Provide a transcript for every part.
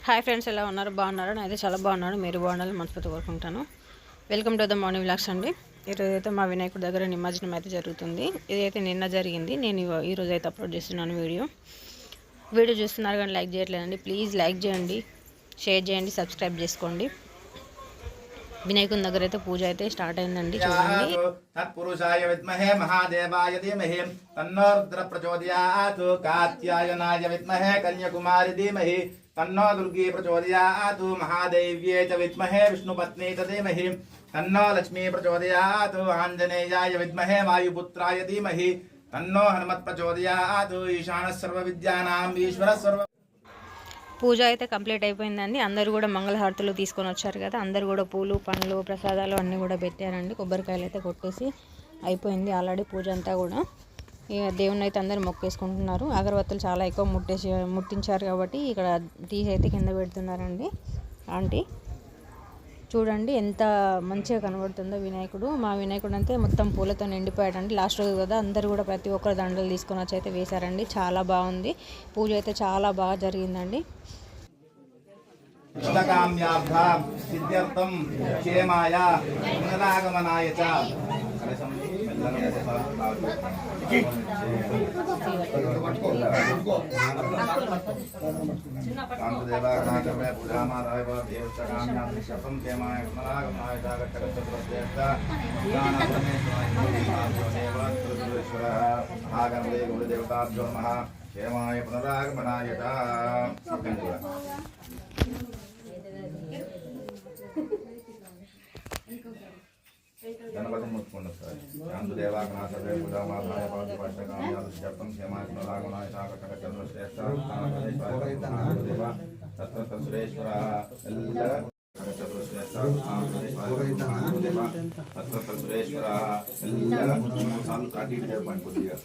Hi friends, ఎలా ఉన్నారు? బాగున్నారు? నేనైతే చాలా బాగున్నాను. మీరు బాగుండాలని మనస్ఫూర్తిగా కోరుకుంటాను. Welcome to the morning vlogs అండి. ఈరోజు అయితే మా వినాయకుడి దగ్గర నిమజ్జనం అయితే జరుగుతుంది. ఇదైతే నిన్న జరిగింది. నేను ఈరోజు అయితే అప్లోడ్ చేస్తున్నాను వీడియో చూస్తున్నారు కానీ లైక్ చేయట్లేదండి. ప్లీజ్ లైక్ చేయండి, షేర్ చేయండి, సబ్స్క్రైబ్ చేసుకోండి. వినాయకుని దగ్గర అయితే పూజ అయితే స్టార్ట్ అయిందండి. చూడండి. తత్పురుషాయ విద్మహే మహాదేవాయ ధీమహి తన్నో రుద్ర ప్రచోదయాత్. కాత్యాయనాయ విద్మహే కన్యాకుమారి ధీమహి తన్నో దుర్గే ప్రచోదయాత్. మహాదేవ్యే చ విద్మహే విష్ణుపత్నే చ ధీమహి తన్నో లక్ష్మీ ప్రచోదయాత్. ఆంజనేయాయ విద్మహే వాయుపుత్రాయ ధీమహి తన్నో హనుమత్ ప్రచోదయాత్. ఈశానః సర్వ విద్యానాం ఈశ్వరః సర్వ. పూజ అయితే కంప్లీట్ అయిపోయిందండి. అందరూ కూడా మంగళహారతులు తీసుకొని వచ్చారు కదా, అందరూ కూడా పూలు పండ్లు ప్రసాదాలు అన్నీ కూడా పెట్టారండి. కొబ్బరికాయలు అయితే కొట్టేసి అయిపోయింది ఆల్రెడీ పూజ అంతా కూడా. దేవుని అయితే అందరూ మొక్కేసుకుంటున్నారు. అగరబత్తులు చాలా ఎక్కువ ముట్టించారు కాబట్టి ఇక్కడ తీసి అయితే కింద పెడుతున్నారండి. ఆంటీ చూడండి ఎంత మంచిగా కనబడుతుందో వినాయకుడు. మా వినాయకుడు అయితే మొత్తం పూలతో నిండిపోయాడండి. లాస్ట్ రోజు కదా, అందరూ కూడా ప్రతి ఒక్కరు దండలు తీసుకొని వచ్చి అయితే వేశారండి. చాలా బాగుంది. పూజ అయితే చాలా బాగా జరిగిందండి. సిద్ధ్యర్థం క్షేమాయ పునరాగమనాయ చ గురుదేవతాభ్యో నమః. క్షేమాయ పునరాగమనాయ చ. గణపతి ముట్టుకోండి ఒకసారి. శాంతుదేవాగ్నాథే పూజామాధాయ భవతి పట్టకామ్యాలు జపం క్షేమాయ పునరాగమనాయ శాకటక చంద్రశ్రేష్ఠ తత్ర సురేశ్వర తత్ర సురేశ్వర సార్లు కాటి చెప్పండి కొద్దిగా.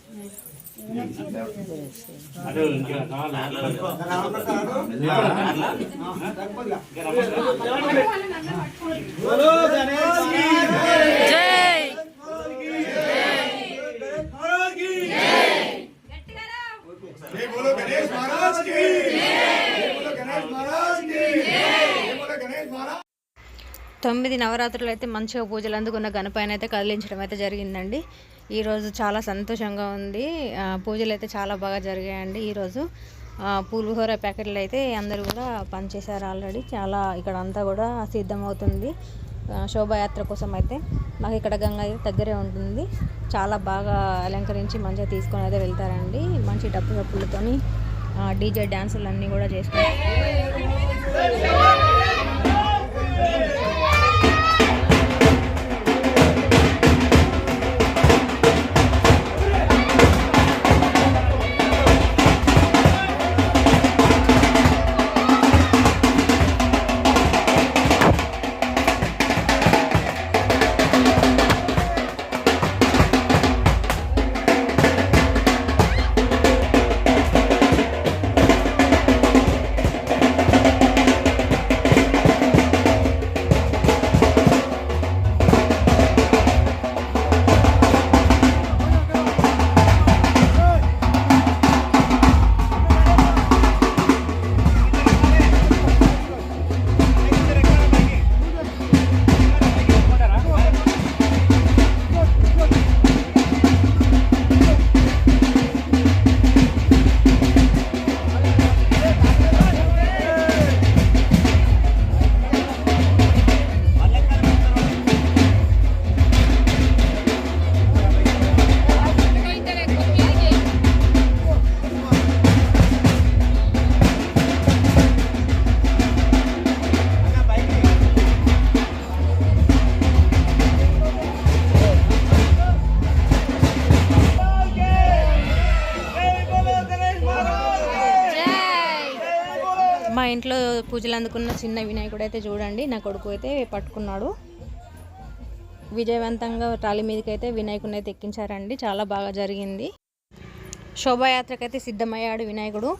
తొమ్మిది నవరాత్రులు అయితే మంచిగా పూజలు అందుకున్న గణపైన అయితే కదిలించడం అయితే జరిగిందండి. ఈరోజు చాలా సంతోషంగా ఉంది. పూజలు అయితే చాలా బాగా జరిగాయండి. ఈరోజు పులిహోర ప్యాకెట్లు అయితే అందరూ కూడా పనిచేశారు ఆల్రెడీ. చాలా ఇక్కడ అంతా కూడా సిద్ధమవుతుంది శోభాయాత్ర కోసం. అయితే మాకు ఇక్కడ గంగా దగ్గరే ఉంటుంది. చాలా బాగా అలంకరించి మంచిగా తీసుకొని అయితే వెళ్తారండి. మంచి డప్పులతోని డీజే డ్యాన్సులు అన్నీ కూడా చేసుకుంటారు. మా ఇంట్లో పూజలు అందుకున్న చిన్న వినాయకుడు అయితే చూడండి, నా కొడుకు అయితే పట్టుకున్నాడు. విజయవంతంగా ట్రాలీ మీదకి అయితే వినాయకుడిని అయితే ఎక్కించారండి. చాలా బాగా జరిగింది. శోభాయాత్రకైతే సిద్ధమయ్యాడు వినాయకుడు.